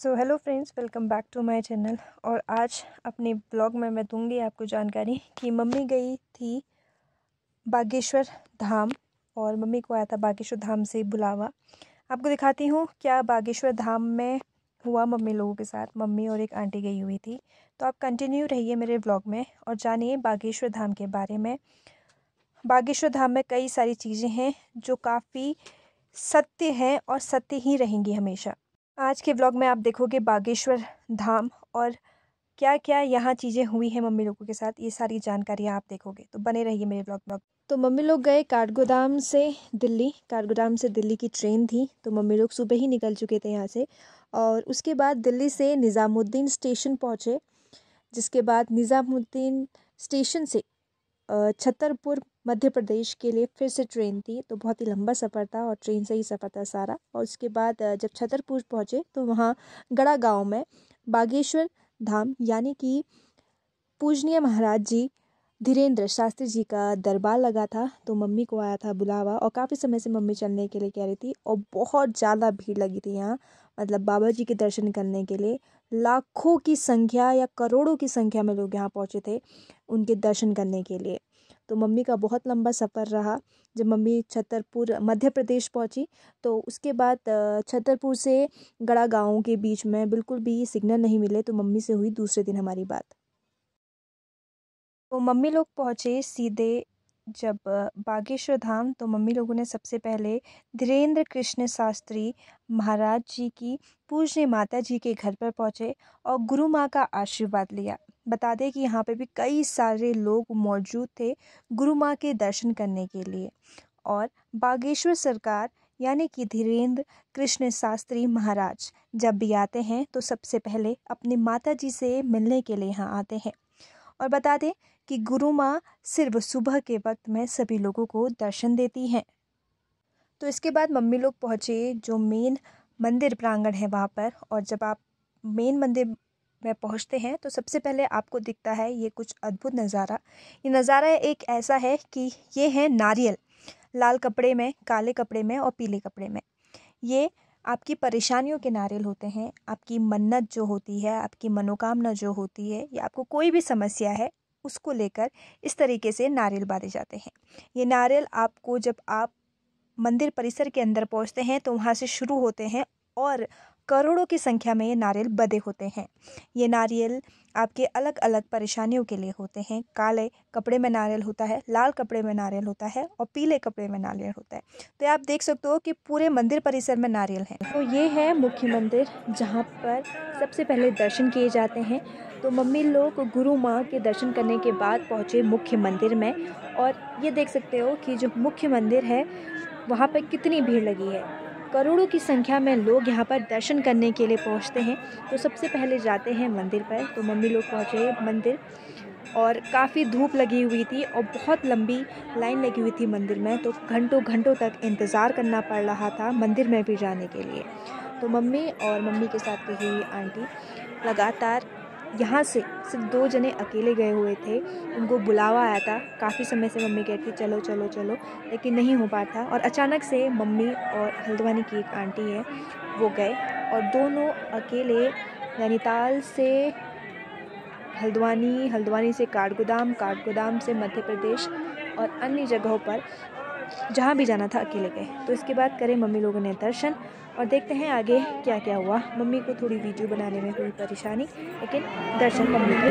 Hello friends, welcome back to my channel. और आज अपने ब्लॉग में मैं दूंगी आपको जानकारी कि मम्मी गई थी बागेश्वर धाम और मम्मी को आया था बागेश्वर धाम से बुलावा। आपको दिखाती हूँ क्या बागेश्वर धाम में हुआ मम्मी लोगों के साथ। मम्मी और एक आंटी गई हुई थी, तो आप कंटिन्यू रहिए मेरे ब्लॉग में और जानिए बागेश्वर धाम के बारे में। बागेश्वर धाम में कई सारी चीज़ें हैं जो काफ़ी सत्य हैं और सत्य ही रहेंगी हमेशा। आज के व्लॉग में आप देखोगे बागेश्वर धाम और क्या क्या यहाँ चीज़ें हुई हैं मम्मी लोगों के साथ, ये सारी जानकारी आप देखोगे, तो बने रहिए मेरे व्लॉग। तो मम्मी लोग गए काठगोदाम से दिल्ली की ट्रेन थी, तो मम्मी लोग सुबह ही निकल चुके थे यहाँ से। और उसके बाद दिल्ली से निज़ामुद्दीन स्टेशन पहुँचे, जिसके बाद निज़ामुद्दीन स्टेशन से छतरपुर मध्य प्रदेश के लिए फिर से ट्रेन थी। तो बहुत ही लंबा सफ़र था और ट्रेन से ही सफ़र था सारा। और उसके बाद जब छतरपुर पहुँचे तो वहाँ गड़ा गांव में बागेश्वर धाम यानी कि पूजनीय महाराज जी धीरेन्द्र शास्त्री जी का दरबार लगा था। तो मम्मी को आया था बुलावा और काफ़ी समय से मम्मी चलने के लिए कह रही थी और बहुत ज़्यादा भीड़ लगी थी यहाँ। मतलब बाबा जी के दर्शन करने के लिए लाखों की संख्या या करोड़ों की संख्या में लोग यहाँ पहुँचे थे उनके दर्शन करने के लिए। तो मम्मी का बहुत लंबा सफ़र रहा। जब मम्मी छतरपुर मध्य प्रदेश पहुँची तो उसके बाद छतरपुर से गड़ा गाँव के बीच में बिल्कुल भी सिग्नल नहीं मिले, तो मम्मी से हुई दूसरे दिन हमारी बात। तो मम्मी लोग पहुँचे सीधे जब बागेश्वर धाम, तो मम्मी लोगों ने सबसे पहले धीरेन्द्र कृष्ण शास्त्री महाराज जी की पूजनीय माता जी के घर पर पहुँचे और गुरु माँ का आशीर्वाद लिया। बता दें कि यहाँ पे भी कई सारे लोग मौजूद थे गुरु माँ के दर्शन करने के लिए। और बागेश्वर सरकार यानी कि धीरेन्द्र कृष्ण शास्त्री महाराज जब भी आते हैं तो सबसे पहले अपनी माता जी से मिलने के लिए यहाँ आते हैं। और बता दें कि गुरु माँ सिर्फ सुबह के वक्त में सभी लोगों को दर्शन देती हैं। तो इसके बाद मम्मी लोग पहुँचे जो मेन मंदिर प्रांगण है वहाँ पर। और जब आप मेन मंदिर में पहुँचते हैं तो सबसे पहले आपको दिखता है ये कुछ अद्भुत नज़ारा। ये नज़ारा एक ऐसा है कि ये है नारियल, लाल कपड़े में, काले कपड़े में और पीले कपड़े में। ये आपकी परेशानियों के नारियल होते हैं। आपकी मन्नत जो होती है, आपकी मनोकामना जो होती है, या आपको कोई भी समस्या है उसको लेकर इस तरीके से नारियल बांधे जाते हैं। ये नारियल आपको जब आप मंदिर परिसर के अंदर पहुंचते हैं तो वहां से शुरू होते हैं और करोड़ों की संख्या में ये नारियल बंधे होते हैं। ये नारियल आपके अलग अलग परेशानियों के लिए होते हैं। काले कपड़े में नारियल होता है, लाल कपड़े में नारियल होता है और पीले कपड़े में नारियल होता है। तो आप देख सकते हो कि पूरे मंदिर परिसर में नारियल हैं। तो ये है मुख्य मंदिर जहाँ पर सबसे पहले दर्शन किए जाते हैं। तो मम्मी लोग गुरु माँ के दर्शन करने के बाद पहुँचे मुख्य मंदिर में। और ये देख सकते हो कि जो मुख्य मंदिर है वहाँ पर कितनी भीड़ लगी है। करोड़ों की संख्या में लोग यहाँ पर दर्शन करने के लिए पहुँचते हैं। तो सबसे पहले जाते हैं मंदिर पर। तो मम्मी लोग पहुँचे मंदिर और काफ़ी धूप लगी हुई थी और बहुत लंबी लाइन लगी हुई थी मंदिर में। तो घंटों घंटों तक इंतज़ार करना पड़ रहा था मंदिर में भी जाने के लिए। तो मम्मी और मम्मी के साथ गई हुई आंटी लगातार यहाँ से सिर्फ 2 जने अकेले गए हुए थे। उनको बुलावा आया था, काफ़ी समय से मम्मी कहती चलो चलो चलो, लेकिन नहीं हो पाता। और अचानक से मम्मी और हल्द्वानी की एक आंटी है वो गए और दोनों अकेले नैनीताल से हल्द्वानी, हल्द्वानी से काठगोदाम, काठगोदाम से मध्य प्रदेश और अन्य जगहों पर जहाँ भी जाना था अकेले गए। तो इसके बाद करें मम्मी लोगों ने दर्शन और देखते हैं आगे क्या क्या हुआ। मम्मी को थोड़ी वीडियो बनाने में हुई परेशानी, लेकिन दर्शन मम्मी के